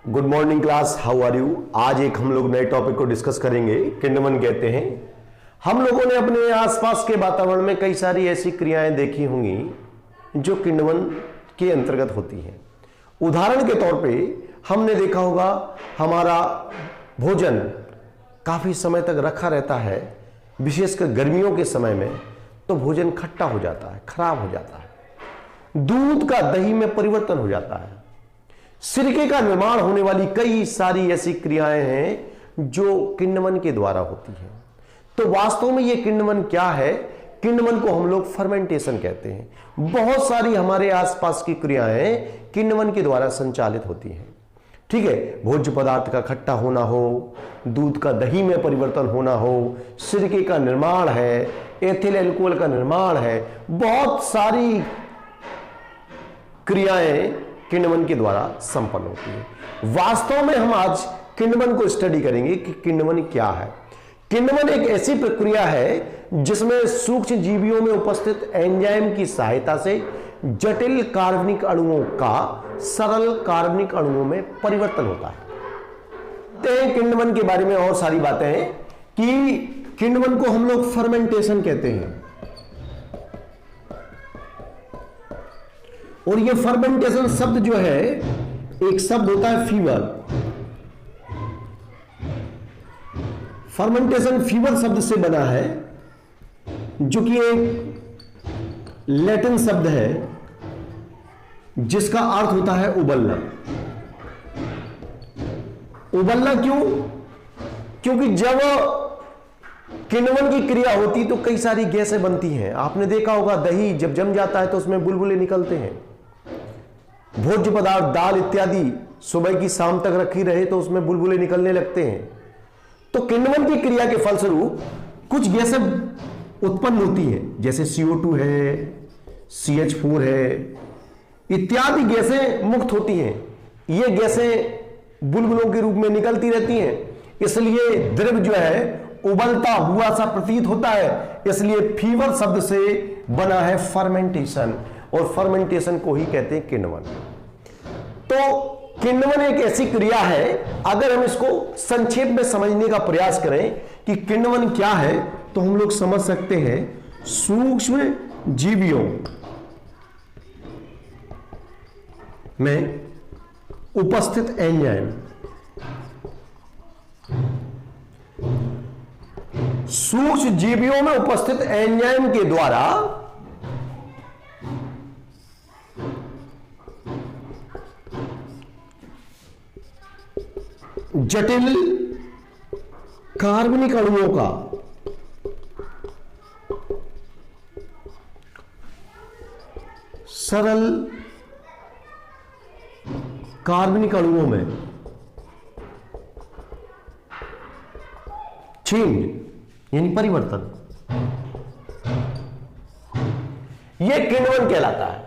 Good morning class, how are you. आज एक हम लोग नए टॉपिक को डिस्कस करेंगे, किण्वन कहते हैं। हम लोगों ने अपने आसपास के वातावरण में कई सारी ऐसी क्रियाएं देखी होंगी जो किण्वन के अंतर्गत होती हैं। उदाहरण के तौर पे हमने देखा होगा हमारा भोजन काफी समय तक रखा रहता है, विशेषकर गर्मियों के समय में तो भोजन खट्टा हो जाता है, खराब हो जाता है। दूध का दही में परिवर्तन हो जाता है। सिरके का निर्माण होने वाली कई सारी ऐसी क्रियाएं हैं जो किण्वन के द्वारा होती हैं। तो वास्तव में ये किण्वन क्या है? किण्वन को हम लोग फर्मेंटेशन कहते हैं। बहुत सारी हमारे आसपास की क्रियाएं किण्वन के द्वारा संचालित होती हैं। ठीक है, भोज्य पदार्थ का खट्टा होना हो, दूध का दही में परिवर्तन होना हो, सिरके का निर्माण है, एथिल एल्कोहल का निर्माण है, बहुत सारी क्रियाएं किण्वन के द्वारा संपन्न होती है। वास्तव में हम आज किण्वन को स्टडी करेंगे कि किण्वन क्या है। किण्वन एक ऐसी प्रक्रिया है जिसमें सूक्ष्म जीवियों में उपस्थित एंजाइम की सहायता से जटिल कार्बनिक अणुओं का सरल कार्बनिक अणुओं में परिवर्तन होता है। किण्वन के बारे में और सारी बातें हैं कि किण्वन को हम लोग फर्मेंटेशन कहते हैं। और ये फर्मेंटेशन शब्द जो है, एक शब्द होता है फीवर। फर्मेंटेशन फीवर शब्द से बना है, जो कि एक लैटिन शब्द है जिसका अर्थ होता है उबलना। उबलना क्यों? क्योंकि जब किण्वन की क्रिया होती तो कई सारी गैसें बनती हैं। आपने देखा होगा दही जब जम जाता है तो उसमें बुलबुले निकलते हैं। भोज्य पदार्थ दाल इत्यादि सुबह की शाम तक रखी रहे तो उसमें बुलबुले निकलने लगते हैं। तो किण्वन की क्रिया के फलस्वरूप कुछ गैसें उत्पन्न होती हैं, जैसे CO2 है, CH4 है, इत्यादि गैसें मुक्त होती हैं। ये गैसें बुलबुलों के रूप में निकलती रहती हैं, इसलिए द्रव जो है उबलता हुआ सा प्रतीत होता है। इसलिए फीवर शब्द से बना है फर्मेंटेशन, और फर्मेंटेशन को ही कहते हैं किण्वन। तो किण्वन एक ऐसी क्रिया है, अगर हम इसको संक्षेप में समझने का प्रयास करें कि किण्वन क्या है तो हम लोग समझ सकते हैं सूक्ष्म जीवियों में उपस्थित एंजाइम, सूक्ष्म जीवियों में उपस्थित एंजाइम के द्वारा जटिल कार्बनिक अणुओं का सरल कार्बनिक अणुओं में चेंज यानी परिवर्तन, यह किण्वन कहलाता है।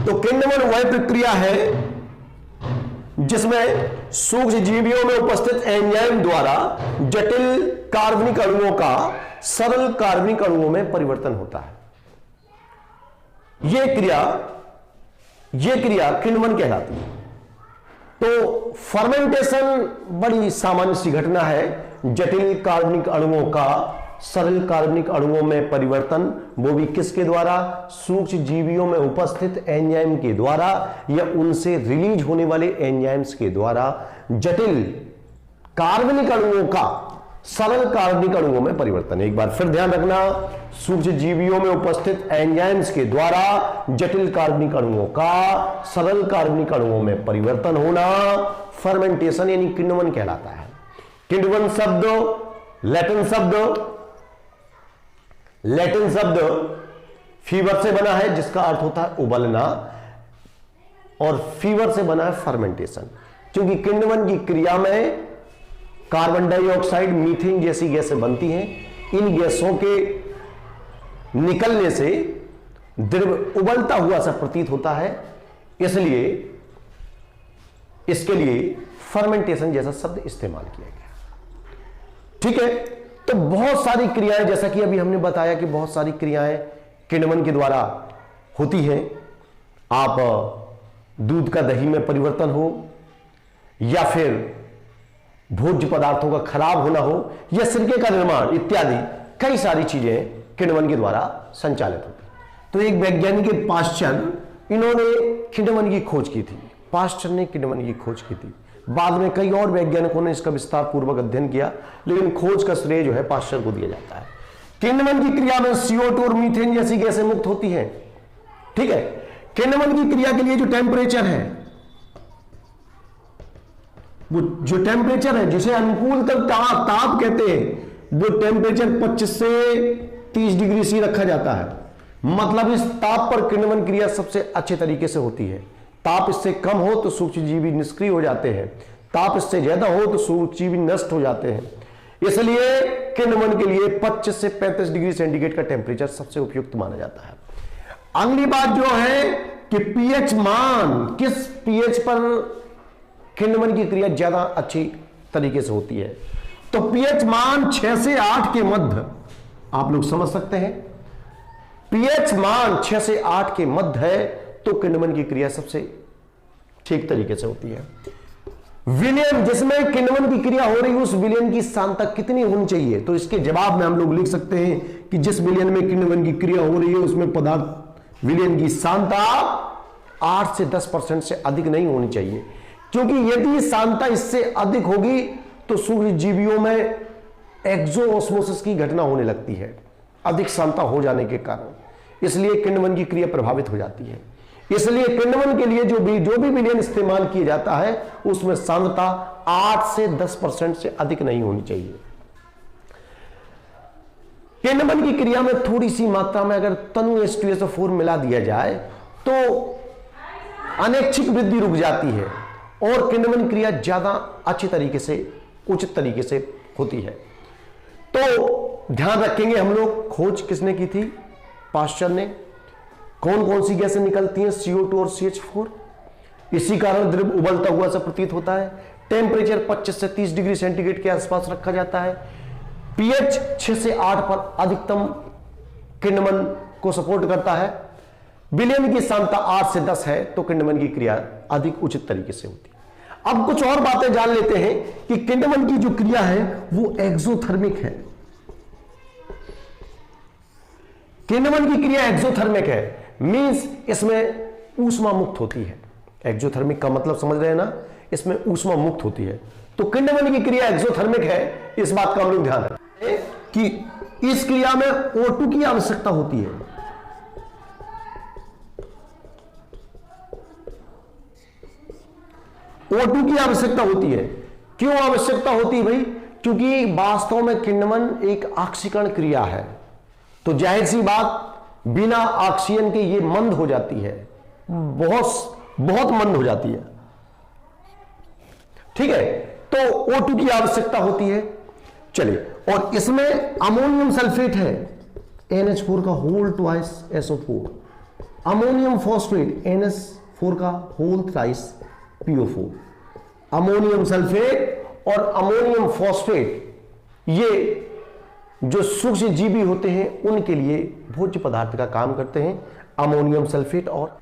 तो किण्वन वह प्रक्रिया है जिसमें सूक्ष्म जीवियों में उपस्थित एंजाइम द्वारा जटिल कार्बनिक अणुओं का सरल कार्बनिक अणुओं में परिवर्तन होता है। यह क्रिया किण्वन कहलाती है। तो फर्मेंटेशन बड़ी सामान्य सी घटना है, जटिल कार्बनिक अणुओं का सरल कार्बनिक अणुओं में परिवर्तन, वो भी किसके द्वारा? सूक्ष्म जीवियों में उपस्थित एंजाइम के द्वारा या उनसे रिलीज होने वाले एंजाइम्स के द्वारा जटिल कार्बनिक अणुओं का सरल कार्बनिक अणुओं में परिवर्तन। एक बार फिर ध्यान रखना, सूक्ष्म जीवियों में उपस्थित एंजाइम्स के द्वारा जटिल कार्बनिक अणुओं का सरल कार्बनिक अणुओं में परिवर्तन होना फर्मेंटेशन यानी किण्वन कहलाता है। किण्वन शब्द लैटिन शब्द फीवर से बना है, जिसका अर्थ होता है उबलना, और फीवर से बना है फर्मेंटेशन। क्योंकि किण्वन की क्रिया में कार्बन डाइऑक्साइड, मीथेन जैसी गैसें बनती हैं। इन गैसों के निकलने से द्रव उबलता हुआ सा प्रतीत होता है, इसलिए इसके लिए फर्मेंटेशन जैसा शब्द इस्तेमाल किया गया। ठीक है, तो बहुत सारी क्रियाएं, जैसा कि अभी हमने बताया कि बहुत सारी क्रियाएं किण्वन के द्वारा होती हैं। आप दूध का दही में परिवर्तन हो, या फिर भोज्य पदार्थों का खराब होना हो या सिरके का निर्माण इत्यादि कई सारी चीजें किण्वन के द्वारा संचालित होती। तो एक वैज्ञानिक पाश्चर, इन्होंने किण्वन की खोज की थी। पाश्चर ने किण्वन की खोज की थी। बाद में कई और वैज्ञानिकों ने इसका विस्तार पूर्वक अध्ययन किया, लेकिन खोज का श्रेय जो है पाश्चर को दिया जाता है। किण्वन की क्रिया में CO2 और मीथेन जैसी गैसें मुक्त होती हैं। ठीक है, किण्वन की क्रिया के लिए जो टेम्परेचर है, वो जो टेम्परेचर है जिसे अनुकूलतम ताप कहते हैं, वो टेम्परेचर 25 से 30 डिग्री सी रखा जाता है। मतलब इस ताप पर किण्वन क्रिया सबसे अच्छे तरीके से होती है। ताप इससे कम हो तो सूक्ष्मजीवी निष्क्रिय हो जाते हैं, ताप इससे ज्यादा हो तो सूक्ष्मजीवी नष्ट हो जाते हैं। इसलिए किण्वन के लिए 25 से 35 डिग्री सेंटीग्रेड का टेम्परेचर सबसे उपयुक्त माना जाता है। अगली बात जो है कि पीएच मान, किस पीएच पर किण्वन की क्रिया ज्यादा अच्छी तरीके से होती है। तो पीएच मान 6 से 8 के मध्य, आप लोग समझ सकते हैं, पीएच मान 6 से 8 के मध्य है तो किण्वन की क्रिया सबसे ठीक तरीके से होती है। विलयन, जिसमें किण्वन की क्रिया हो रही है, उस विलयन की सांद्रता कितनी होनी चाहिए? तो इसके जवाब में हम लोग लिख सकते हैं कि जिस विलयन में किण्वन की क्रिया हो रही है उसमें पदार्थ विलयन की सांद्रता 8 से 10% से अधिक नहीं होनी चाहिए, क्योंकि यदि सांद्रता इससे अधिक होगी तो सूक्ष्म जीवियों में एक्सोऑस्मोसिस की घटना होने लगती है, अधिक सांद्रता हो जाने के कारण। इसलिए किण्वन की क्रिया प्रभावित हो जाती है। इसलिए किण्वन के लिए जो भी विलयन इस्तेमाल किया जाता है उसमें सांद्रता 8 से 10% से अधिक नहीं होनी चाहिए। किण्वन की क्रिया में थोड़ी सी मात्रा में अगर तनु H2SO4 मिला दिया जाए तो अनैच्छिक वृद्धि रुक जाती है और किण्वन क्रिया ज्यादा अच्छी तरीके से, उचित तरीके से होती है। तो ध्यान रखेंगे हम लोग, खोज किसने की थी? पाश्चर ने। कौन कौन सी गैसें निकलती हैं? CO2 और CH4। इसी कारण द्रव उबलता हुआ सा प्रतीत होता है। टेम्परेचर 25 से 30 डिग्री सेंटीग्रेड के आसपास रखा जाता है। पीएच 6 से 8 पर अधिकतम किण्वन को सपोर्ट करता है। विलयन की सांद्रता 8 से 10 है तो किण्वन की क्रिया अधिक उचित तरीके से होती है। अब कुछ और बातें जान लेते हैं कि किण्वन की जो क्रिया है वो एक्सोथर्मिक है। किण्वन की क्रिया एक्सोथर्मिक है, मींस इसमें ऊष्मा मुक्त होती है। एक्सोथर्मिक का मतलब समझ रहे हैं ना, इसमें ऊष्मा मुक्त होती है। तो किण्वन की क्रिया एक्सोथर्मिक है, इस बात का हम लोग ध्यान रखें कि इस क्रिया में O2 की आवश्यकता होती है। O2 की आवश्यकता होती है। क्यों आवश्यकता होती है भाई? क्योंकि वास्तव में किण्वन एक ऑक्सीकरण क्रिया है, तो जाहिर सी बात बिना ऑक्सीजन के ये मंद हो जाती है, बहुत मंद हो जाती है। ठीक है, तो O2 की आवश्यकता होती है। चलिए, और इसमें अमोनियम सल्फेट है, NH4 का whole twice SO4, ammonium phosphate NH4 का whole thrice PO4। Ammonium sulphate और अमोनियम फॉस्फेट ये जो सूक्ष्म जीवी होते हैं उनके लिए भोज्य पदार्थ का काम करते हैं। अमोनियम सल्फेट और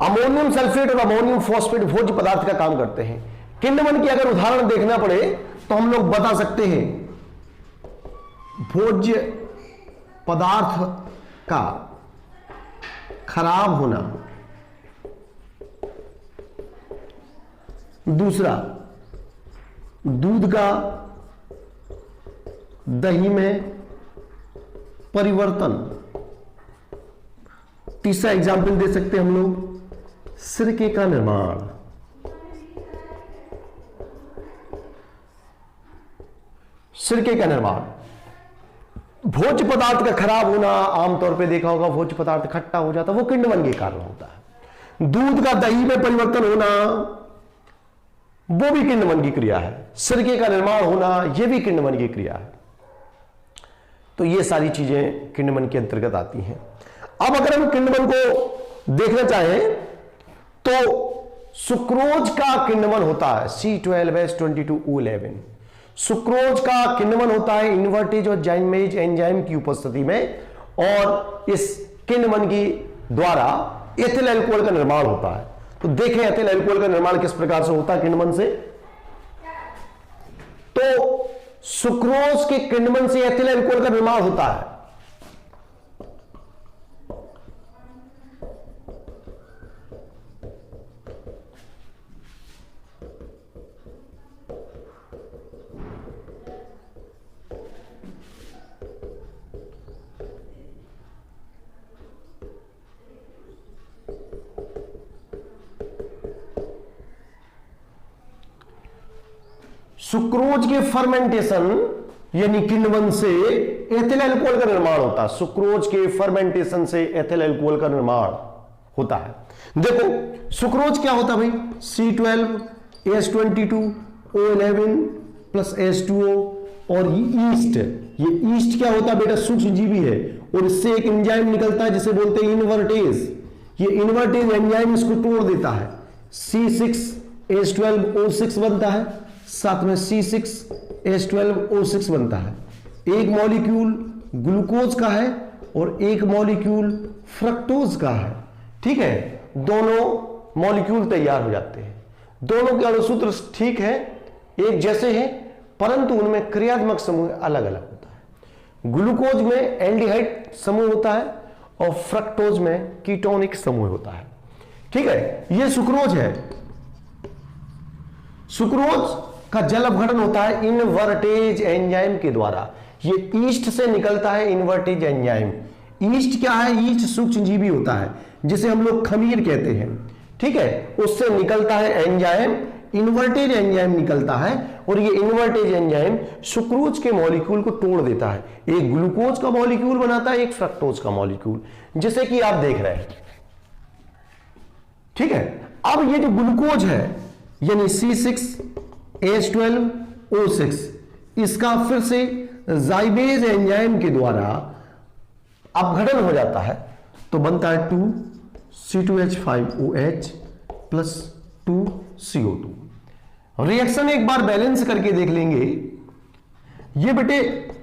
अमोनियम सल्फेट और अमोनियम फॉस्फेट भोज्य पदार्थ का काम करते हैं। किण्वन की अगर उदाहरण देखना पड़े तो हम लोग बता सकते हैं भोज्य पदार्थ का खराब होना, दूसरा दूध का दही में परिवर्तन, तीसरा एग्जाम्पल दे सकते हैं हम लोग सिरके का निर्माण, सिरके का निर्माण। भोज्य पदार्थ का खराब होना, आमतौर पे देखा होगा भोज्य पदार्थ खट्टा हो जाता है, वो किण्वन के कारण होता है। दूध का दही में परिवर्तन होना वो भी किण्वन की क्रिया है। सिरके का निर्माण होना यह भी किण्वन की क्रिया है। तो ये सारी चीजें किण्वन के अंतर्गत आती हैं। अब अगर हम किण्वन को देखना चाहें तो सुक्रोज का किण्वन होता है C12H22O11। सुक्रोज का किण्वन होता है इन्वर्टेज और जाइमेज एंजाइम की उपस्थिति में, और इस किण्वन की द्वारा एथिल अल्कोहल का निर्माण होता है। तो देखें एथिल अल्कोहल का निर्माण किस प्रकार से होता है किण्वन से। तो सुक्रोज के किण्वन से एथिल अल्कोहल का निर्माण होता है। सुक्रोज के फर्मेंटेशन यानी किण्वन से एथिल अल्कोहल का निर्माण होता है। सुक्रोज के फर्मेंटेशन से एथिल अल्कोहल का निर्माण होता है। देखो सुक्रोज क्या होता है भाई, C12H22O11 प्लस H2O, और ये ईस्ट क्या होता है बेटा, सूक्ष्मजीवी है, और इससे एक एंजाइम निकलता है जिसे बोलते हैं इनवर्टेज। ये इनवर्टेज एंजाइम इसको तोड़ देता है, C6H12O6 बनता है, साथ में C6H12O6 बनता है। एक मॉलिक्यूल ग्लूकोज का है और एक मॉलिक्यूल फ्रक्टोज का है। ठीक है, दोनों मॉलिक्यूल तैयार हो जाते हैं। दोनों के अणुसूत्र ठीक है, एक जैसे हैं, परंतु उनमें क्रियात्मक समूह अलग अलग होता है। ग्लूकोज में एल्डिहाइड समूह होता है और फ्रक्टोज में कीटोनिक समूह होता है। ठीक है, यह सुक्रोज है। सुक्रोज का जल अपघटन होता है इनवर्टेज एंजाइम के द्वारा। ये ईस्ट से निकलता है इनवर्टेज एंजाइम। ईस्ट क्या है, ईस्ट सूक्ष्मजीवी होता है जिसे हम लोग खमीर कहते हैं। ठीक है, उससे निकलता है एंजाइम, इन्वर्टेज एंजाइम निकलता है, और ये इन्वर्टेज एंजाइम सुक्रोज के मॉलिक्यूल को तोड़ देता है। एक ग्लूकोज का मॉलिक्यूल बनाता है, एक फ्रक्टोज का मॉलिक्यूल, जैसे कि आप देख रहे हैं। ठीक है, अब ये जो ग्लूकोज है यानी C6H12O6, इसका फिर से जाइमेज एंजाइम के द्वारा अपघटन हो जाता है, तो बनता है 2C2H5OH प्लस 2CO2। रिएक्शन एक बार बैलेंस करके देख लेंगे। ये बेटे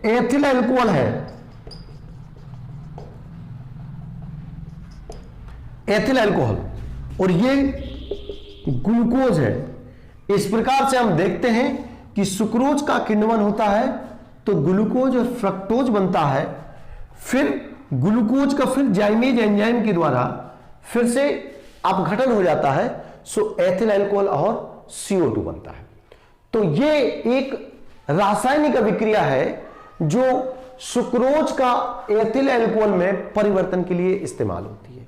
एथिल अल्कोहल है, एथिल अल्कोहल, और ये ग्लूकोज है। इस प्रकार से हम देखते हैं कि सुक्रोज का किण्वन होता है तो ग्लूकोज और फ्रक्टोज बनता है, फिर ग्लूकोज का फिर जाइमेज एंजाइम के द्वारा फिर से अपघटन हो जाता है, सो एथिल अल्कोहल और CO2 बनता है। तो ये एक रासायनिक अभिक्रिया है जो सुक्रोज का एथिल अल्कोहल में परिवर्तन के लिए इस्तेमाल होती है।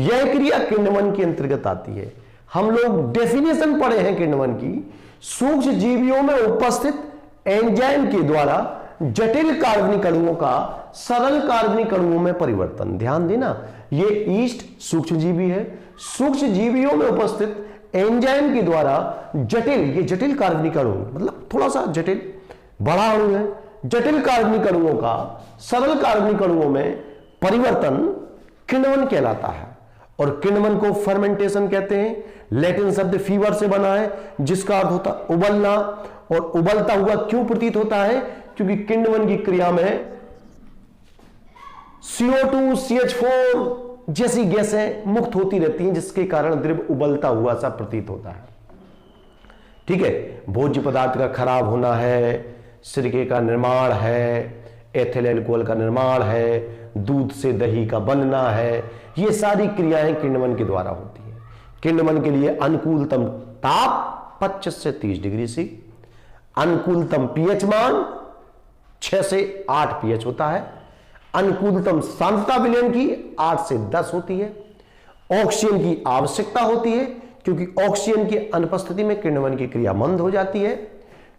यह क्रिया किण्वन के अंतर्गत आती है। हम लोग डेफिनेशन पढ़े हैं किण्वन की, सूक्ष्म जीवियों में उपस्थित एंजाइम के द्वारा जटिल कार्बनिक अणुओं का सरल कार्बनिक अणुओं में परिवर्तन। ध्यान देना, ये ईस्ट सूक्ष्मजीवी है, सूक्ष्म जीवियों में उपस्थित एंजाइम के द्वारा ये जटिल कार्बनिक अणु, मतलब थोड़ा सा जटिल बड़ा अणु है, जटिल कार्बनिक अणुओं का सरल कार्बनिक अणुओं में परिवर्तन किण्वन कहलाता है। और किण्वन को फर्मेंटेशन कहते हैं। लैटिन शब्द फीवर से बना है, जिसका अर्थ होता है उबलना, और उबलता हुआ क्यों प्रतीत होता है, क्योंकि किण्वन की क्रिया में CO2 CH4 जैसी गैसें मुक्त होती रहती हैं, जिसके कारण द्रव उबलता हुआ सा प्रतीत होता है। ठीक है, भोज्य पदार्थ का खराब होना है, सिरके का निर्माण है, एथिल अल्कोहल का निर्माण है, दूध से दही का बनना है, ये सारी क्रियाएं किण्वन के द्वारा होती है। किण्वन के लिए अनुकूलतम ताप 25 से 30 डिग्री सी, अनुकूलतम पीएच मान 6 से 8 पीएच होता है, अनुकूलतम सांद्रता विलयन की 8 से 10 होती है। ऑक्सीजन की आवश्यकता होती है, क्योंकि ऑक्सीजन की अनुपस्थिति में किण्वन की क्रिया मंद हो जाती है।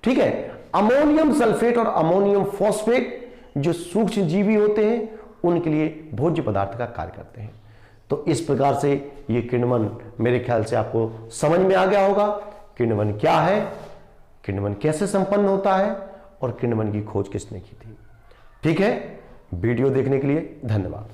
ठीक है, अमोनियम सल्फेट और अमोनियम फॉस्फेट जो सूक्ष्म जीवी होते हैं उनके लिए भोज्य पदार्थ का कार्य करते हैं। तो इस प्रकार से ये किण्वन मेरे ख्याल से आपको समझ में आ गया होगा। किण्वन क्या है, किण्वन कैसे संपन्न होता है, और किण्वन की खोज किसने की थी। ठीक है, वीडियो देखने के लिए धन्यवाद।